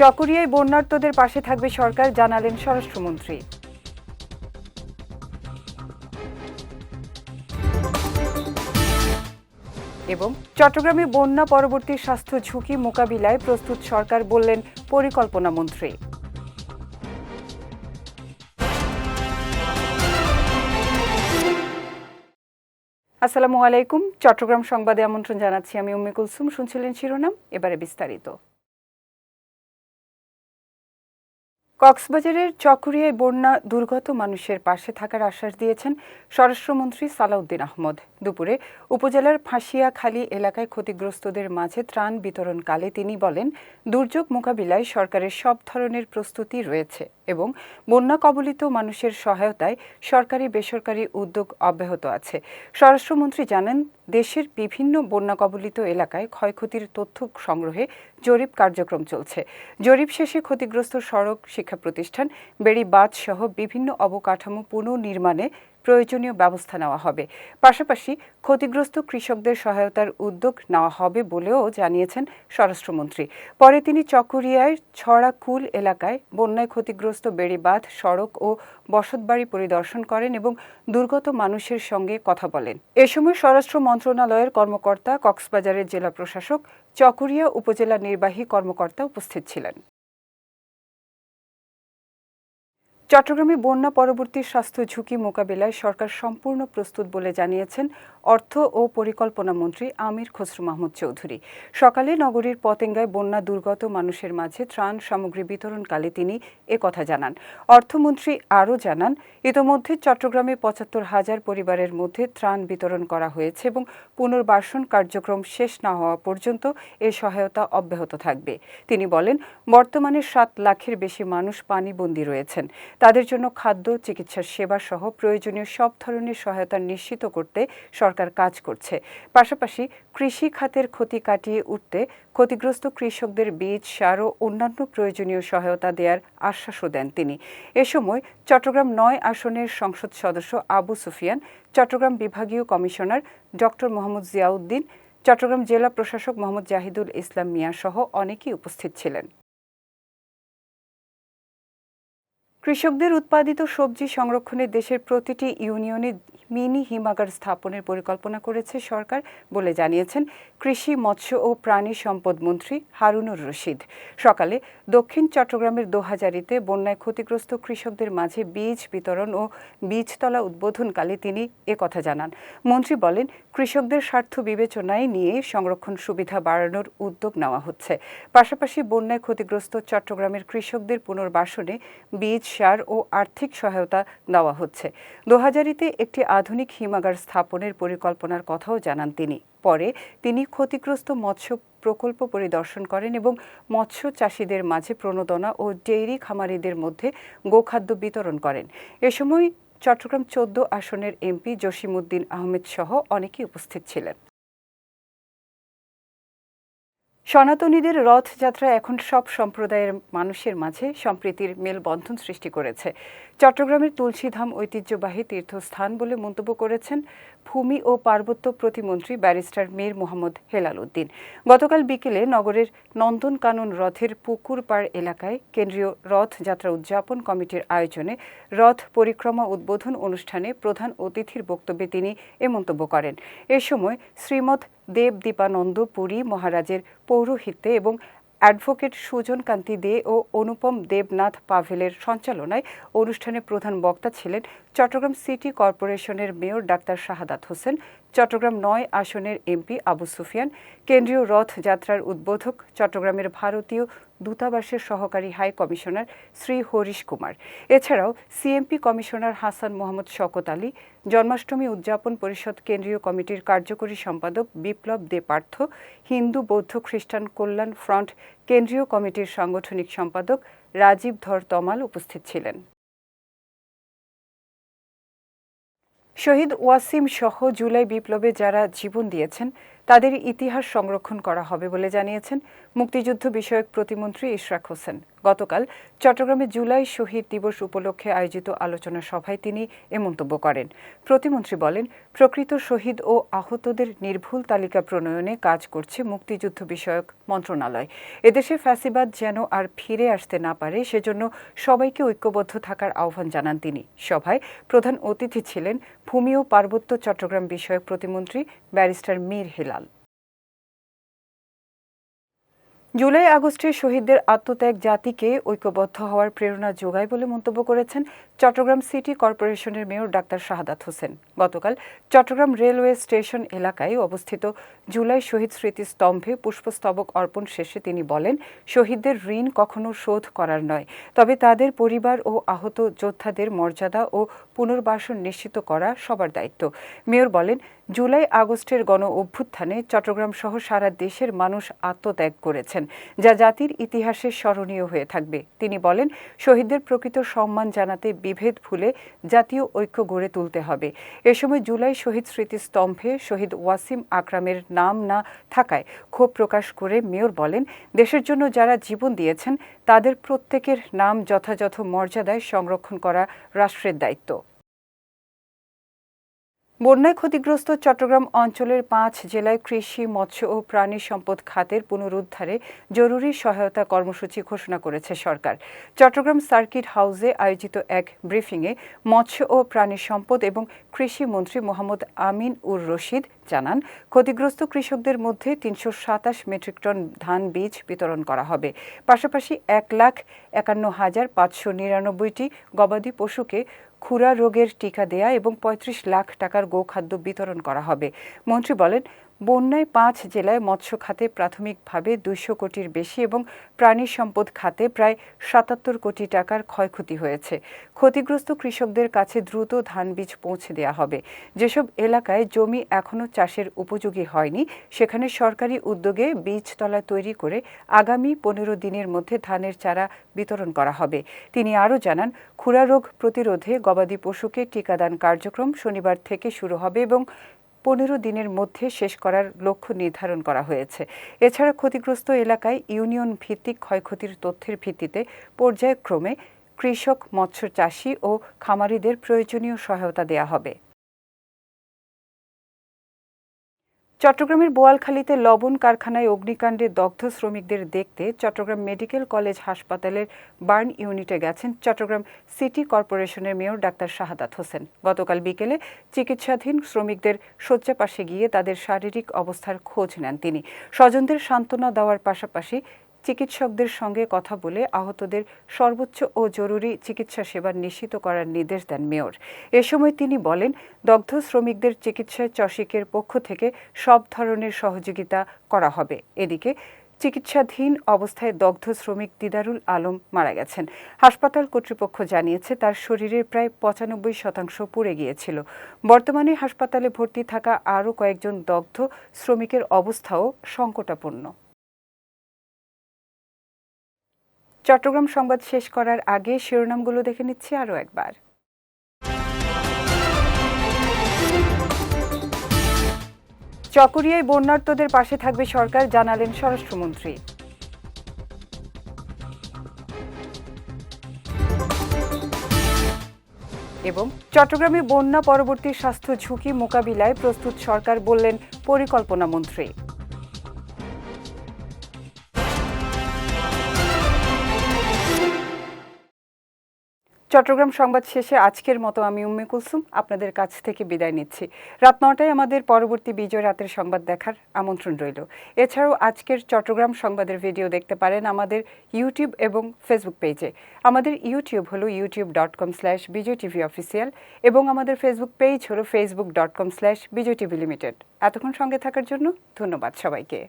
চকরিয়ায় বন্যার্তদের পাশে থাকবে সরকার, জানালেন স্বরাষ্ট্রমন্ত্রী। এবং চট্টগ্রামে বন্যা পরবর্তী স্বাস্থ্য ঝুঁকি মোকাবিলায় প্রস্তুত সরকার, বললেন পরিকল্পনা মন্ত্রী। আসসালামু আলাইকুম। চট্টগ্রাম সংবাদে আমন্ত্রণ জানাচ্ছি আমি উম্মে কুলসুম। শুনছিলেন শিরোনাম, এবারে বিস্তারিত। কক্সবাজারের চকরিয়ায় বন্যা দুর্গত মানুষের পাশে থাকার আশ্বাস দিয়েছেন স্বরাষ্ট্রমন্ত্রী সালাউদ্দিন আহমদ। দুপুরে উপজেলার ফাঁসিয়াখালী এলাকায় ক্ষতিগ্রস্তদের মাঝে ত্রাণ বিতরণকালে তিনি বলেন, দুর্যোগ মোকাবিলায় সরকারের সব ধরনের প্রস্তুতি রয়েছে এবং বন্যা কবলিত মানুষের সহায়তায় সরকারি বেসরকারি উদ্যোগ অব্যাহত আছে। স্বরাষ্ট্রমন্ত্রী জানান, দেশের বিভিন্ন বন্যা কবলিত এলাকায় ক্ষয়ক্ষতির তথ্য সংগ্রহে জরিপ কার্যক্রম চলছে। জরিপ শেষে ক্ষতিগ্রস্ত সড়ক, শিক্ষা প্রতিষ্ঠান, বেড়িবাঁধ সহ বিভিন্ন অবকাঠামো পুনর্নির্মাণে প্রয়োজনীয় ব্যবস্থা নেওয়া হবে। পাশাপাশি ক্ষতিগ্রস্ত কৃষকদের সহায়তার উদ্যোগ নেওয়া হবে বলেও জানিয়েছেন স্বরাষ্ট্রমন্ত্রী। পরে তিনি চকরিয়ায় ছড়াকুল এলাকায় বন্যায় ক্ষতিগ্রস্ত বেড়িবাঁধ, সড়ক ও বসতবাড়ি পরিদর্শন করেন এবং দুর্গত মানুষের সঙ্গে কথা বলেন। এ সময় স্বরাষ্ট্র মন্ত্রণালয়ের কর্মকর্তা, কক্সবাজারের জেলা প্রশাসক, চকরিয়া উপজেলা নির্বাহী কর্মকর্তা উপস্থিত ছিলেন। চট্টগ্রামে বন্যা পরবর্তী স্বাস্থ্য ঝুঁকি মোকাবিলায় সরকার সম্পূর্ণ প্রস্তুত বলে জানিয়েছেন অর্থ ও পরিকল্পনা মন্ত্রী আমির খসরু মাহমুদ চৌধুরী। সকালে নগরীর পতেঙ্গায় বন্যা দুর্গত মানুষের মাঝে ত্রাণ সামগ্রী বিতরণকালে তিনি একথা জানান। অর্থমন্ত্রী আরও জানান, ইতোমধ্যে চট্টগ্রামে ৭৫,০০০ পরিবারের মধ্যে ত্রাণ বিতরণ করা হয়েছে এবং পুনর্বাসন কার্যক্রম শেষ না হওয়া পর্যন্ত এ সহায়তা অব্যাহত থাকবে। তিনি বলেন, বর্তমানে ৭ লাখের বেশি মানুষ পানিবন্দী রয়েছেন। তাদের জন্য খাদ্য, চিকিৎসা সেবা সহ প্রয়োজনীয় সব ধরনের সহায়তা নিশ্চিত করতে সরকার কাজ করছে। পাশাপাশি কৃষি খাতের ক্ষতি কাটিয়ে উঠতে ক্ষতিগ্রস্ত কৃষকদের বীজ, সার ও অন্যান্য প্রয়োজনীয় সহায়তা দেওয়ার আশ্বাসও দেন তিনি। এ সময় চট্টগ্রাম ৯ আসনের সংসদ সদস্য আবু সুফিয়ান, চট্টগ্রাম বিভাগীয় কমিশনার ডক্টর মোহাম্মদ জিয়াউদ্দিন, চট্টগ্রাম জেলা প্রশাসক মোহাম্মদ জাহিদুল ইসলাম মিয়া সহ অনেকেই উপস্থিত ছিলেন। কৃষকদের উৎপাদিত সবজি সংরক্ষণে দেশের প্রতিটি ইউনিয়নে মিনি হিমাগার স্থাপনের পরিকল্পনা করেছে সরকার বলে জানিয়েছেন কৃষি, মৎস্য ও প্রাণী সম্পদ মন্ত্রী হারুনুর রশিদ। সকালে দক্ষিণ চট্টগ্রামের দোহাজারীতে বন্যায় ক্ষতিগ্রস্ত কৃষকদের মাঝে বীজ বিতরণ ও বীজতলা উদ্বোধনকালে তিনি একথা জানান। মন্ত্রী বলেন, কৃষকদের স্বার্থ বিবেচনায় নিয়ে সংরক্ষণ সুবিধা বাড়ানোর উদ্যোগ নেওয়া হচ্ছে। পাশাপাশি বন্যায় ক্ষতিগ্রস্ত চট্টগ্রামের কৃষকদের পুনর্বাসনে বীজ, সার ও আর্থিক সহায়তা দেওয়া হচ্ছে। দোহাজারীতে একটি আধুনিক হিমাগার স্থাপনের পরিকল্পনার কথাও জানান তিনি। পরে তিনি ক্ষতিগ্রস্ত মৎস্য প্রকল্প পরিদর্শন করেন এবং মৎস্য চাষিদের মাঝে প্রণোদনা ও ডেইরি খামারিদের মধ্যে গোখাদ্য বিতরণ করেন। এ সময় চট্টগ্রাম ১৪ আসনের এমপি জসিমউদ্দিন আহমেদ সহ অনেকেই উপস্থিত ছিলেন। সনাতনীদের রথযাত্রা এখন সব সম্প্রদায়ের মানুষের মাঝে সম্প্রীতির মেলবন্ধন সৃষ্টি করেছে। চট্টগ্রামের তুলসীধাম ঐতিহ্যবাহী তীর্থস্থান বলে মন্তব্য করেছেন ভূমি ও পার্বত্য প্রতিমন্ত্রী ব্যারিস্টার মীর মোহাম্মদ হেলাল উদ্দিন। গতকাল বিকেলে নগরের নন্দনকানন রথের পুকুরপাড় এলাকায় কেন্দ্রীয় রথযাত্রা উদযাপন কমিটির আয়োজনে রথ পরিক্রমা উদ্বোধন অনুষ্ঠানে প্রধান অতিথির বক্তব্যে তিনি এ মন্তব্য করেন। এ সময় শ্রীমৎ দেবদীপানন্দ পুরী মহারাজের পৌরোহিত্যে এবং অ্যাডভোকেট সুজন কান্তি দে ও অনুপম দেবনাথ পাভেলের সঞ্চালনায় অনুষ্ঠানে প্রধান বক্তা ছিলেন চট্টগ্রাম সিটি কর্পোরেশনের মেয়র ডাক্তার শাহাদাত হোসেন, চট্টগ্রাম ৯ আসনের এমপি আবু সুফিয়ান, কেন্দ্রীয় রথযাত্রার উদ্বোধক চট্টগ্রামের ভারতীয় দূতাবাসের সহকারী হাই কমিশনার শ্রী হরিশ কুমার। এছাড়াও সিএমপি কমিশনার হাসান মোহাম্মদ শওকত আলী, জন্মাষ্টমী উদযাপন পরিষদ কেন্দ্রীয় কমিটির কার্যকরী সম্পাদক বিপ্লব দে পার্থ, হিন্দু, বৌদ্ধ, খ্রিস্টান কল্যাণ ফ্রন্ট কেন্দ্রীয় কমিটির সাংগঠনিক সম্পাদক রাজীব ধর তমাল উপস্থিত ছিলেন। শহীদ ওয়াসিম সহ জুলাই বিপ্লবে যারা জীবন দিয়েছেন তাদের ইতিহাস সংরক্ষণ করা হবে বলে জানিয়েছেন মুক্তিযুদ্ধ বিষয়ক প্রতিমন্ত্রী ইশরাক হোসেন। গতকাল চট্টগ্রামে জুলাই শহীদ দিবস উপলক্ষে আয়োজিত আলোচনা সভায় তিনি এ মন্তব্য করেন। প্রতিমন্ত্রী বলেন, প্রকৃত শহীদ ও আহতদের নির্ভুল তালিকা প্রণয়নে কাজ করছে মুক্তিযুদ্ধ বিষয়ক মন্ত্রণালয়। এদেশে ফ্যাসিবাদ যেন আর ফিরে আসতে না পারে সেজন্য সবাইকে ঐক্যবদ্ধ থাকার আহ্বান জানান তিনি। সভায় প্রধান অতিথি ছিলেন ভূমি ও পার্বত্য চট্টগ্রাম বিষয়ক প্রতিমন্ত্রী ব্যারিস্টার মীর হেলাল। জুলাই আগস্টে শহীদদের আত্মত্যাগ জাতিকে ঐক্যবদ্ধ হওয়ার প্রেরণা যোগায় বলে মন্তব্য করেছেন চট্টগ্রাম সিটি কর্পোরেশনের মেয়র ডাক্তার শাহাদাত হোসেন। গতকাল চট্টগ্রাম রেলওয়ে স্টেশন এলাকায় অবস্থিত জুলাই শহীদ স্মৃতিস্তম্ভে পুষ্পস্তবক অর্পণ শেষে তিনি বলেন, শহীদদের ঋণ কখনো শোধ করার নয়, তবে তাদের পরিবার ও আহত যোদ্ধাদের মর্যাদা ও পুনর্বাসন নিশ্চিত করা সবার দায়িত্ব। মেয়র বলেন, জুলাই আগস্টের গণ অভ্যুত্থানে চট্টগ্রাম সহ সারা দেশের মানুষ আত্মত্যাগ করেছেন, যা জাতির ইতিহাসে স্মরণীয় হয়ে থাকবে। তিনি বলেন, শহীদদের প্রকৃত সম্মান জানাতে বিভেদ ভুলে জাতীয় ঐক্য গড়ে তুলতে হবে। এ সময় জুলাই শহীদ স্মৃতিস্তম্ভে শহীদ ওয়াসিম আকরামের নাম না থাকায় ক্ষোভ প্রকাশ করে মেয়র বলেন, দেশের জন্য যারা জীবন দিয়েছেন তাদের প্রত্যেকের নাম যথাযথ মর্যাদায় সংরক্ষণ করা রাষ্ট্রের দায়িত্ব। বন্যায় ক্ষতিগ্রস্ত চট্টগ্রাম অঞ্চলের 5 জেলায় কৃষি, মৎস্য ও প্রাণী সম্পদ খাতের পুনরুদ্ধারে জরুরি সহায়তা কর্মসূচি ঘোষণা করেছে সরকার। চট্টগ্রাম সার্কিট হাউসে আয়োজিত এক ব্রিফিংয়ে মৎস্য ও প্রাণী সম্পদ এবং কৃষি মন্ত্রী মোহাম্মদ আমিন উর রশিদ জানান, ক্ষতিগ্রস্ত কৃষকদের মধ্যে 327 মেট্রিক টন ধান বীজ বিতরণ করা হবে। পাশাপাশি 1,51,599টি গবাদি পশুকে খুরা রোগের টিকা দেয়া এবং 35 লাখ টাকার গোখাদ্য বিতরণ করা হবে। মন্ত্রী বলেন, বন্যায় 5 জেলায় মৎস্য খাতে প্রাথমিকভাবে 200 কোটির বেশি এবং প্রাণী সম্পদ খাতে প্রায় 77 কোটি টাকার ক্ষয়ক্ষতি হয়েছে। ক্ষতিগ্রস্ত কৃষকদের কাছে দ্রুত ধান বীজ পৌঁছে দেওয়া হবে। যেসব এলাকায় জমি এখনও চাষের উপযোগী হয়নি, সেখানে সরকারি উদ্যোগে বীজতলা তৈরি করে আগামী 15 দিনের মধ্যে ধানের চারা বিতরণ করা হবে। তিনি আরও জানান, খুরা রোগ প্রতিরোধে গবাদি পশুকে টিকাদান কার্যক্রম শনিবার থেকে শুরু হবে এবং 15 দিনের মধ্যে শেষ করার লক্ষ্য নির্ধারণ করা হয়েছে। এছাড়া ক্ষতিগ্রস্ত এলাকায় ইউনিয়ন ভিত্তিক ক্ষয়ক্ষতির তথ্যের ভিত্তিতে পর্যায়ক্রমে কৃষক, মৎস্য চাষী ও খামারিদের প্রয়োজনীয় সহায়তা দেওয়া হবে। চট্টগ্রামের বোয়ালখালীতে লবণ কারখানায় অগ্নিকাণ্ডে দগ্ধ শ্রমিকদের দেখতে চট্টগ্রাম মেডিকেল কলেজ হাসপাতালের বার্ন ইউনিটে গেছেন চট্টগ্রাম সিটি কর্পোরেশনের মেয়র ডাক্তার শাহাদাত হোসেন। গতকাল বিকেলে চিকিৎসাধীন শ্রমিকদের শয্যা পাশে গিয়ে তাদের শারীরিক অবস্থার খোঁজ নেন তিনি। স্বজনদের সান্ত্বনা দেওয়ার পাশাপাশি চিকিৎসকদের সঙ্গে কথা বলে আহতদের সর্বোচ্চ ও জরুরি চিকিৎসা সেবা নিশ্চিত করার নির্দেশ দেন মেয়র। এ সময় তিনি বলেন, দগ্ধ শ্রমিকদের চিকিৎসায় চসিকের পক্ষ থেকে সব ধরনের সহযোগিতা করা হবে। এদিকে চিকিৎসাধীন অবস্থায় দগ্ধ শ্রমিক দিদারুল আলম মারা গেছেন। হাসপাতাল কর্তৃপক্ষ জানিয়েছে, তার শরীরের প্রায় 95% পুড়ে গিয়েছিল। বর্তমানে হাসপাতালে ভর্তি থাকা আরও কয়েকজন দগ্ধ শ্রমিকের অবস্থাও সংকটাপন্ন। চট্টগ্রাম সংবাদ শেষ করার আগে শিরোনামগুলো দেখে নিচ্ছি আরও একবার। চকরিয়ায় বন্যার্তদের পাশে থাকবে সরকার, জানালেন স্বরাষ্ট্রমন্ত্রী। এবং চট্টগ্রামে বন্যা পরবর্তী স্বাস্থ্য ঝুঁকি মোকাবিলায় প্রস্তুত সরকার, বললেন পরিকল্পনা মন্ত্রী। চট্টগ্রাম সংবাদ শেষে আজকের মতো আমি উম্মে কুলসুম আপনাদের কাছ থেকে বিদায় নিচ্ছি। রাত 9টায় আমাদের পরবর্তী বিজয় রাতের সংবাদ দেখার আমন্ত্রণ রইল। এছাড়াও আজকের চট্টগ্রাম সংবাদের ভিডিও দেখতে পারেন আমাদের ইউটিউব এবং ফেসবুক পেজে। আমাদের ইউটিউব হলো youtube.com/bijaytvofficial এবং আমাদের ফেসবুক পেজ হলো facebook.com/bijaytvlimited। এতক্ষণ সঙ্গে থাকার জন্য ধন্যবাদ সবাইকে।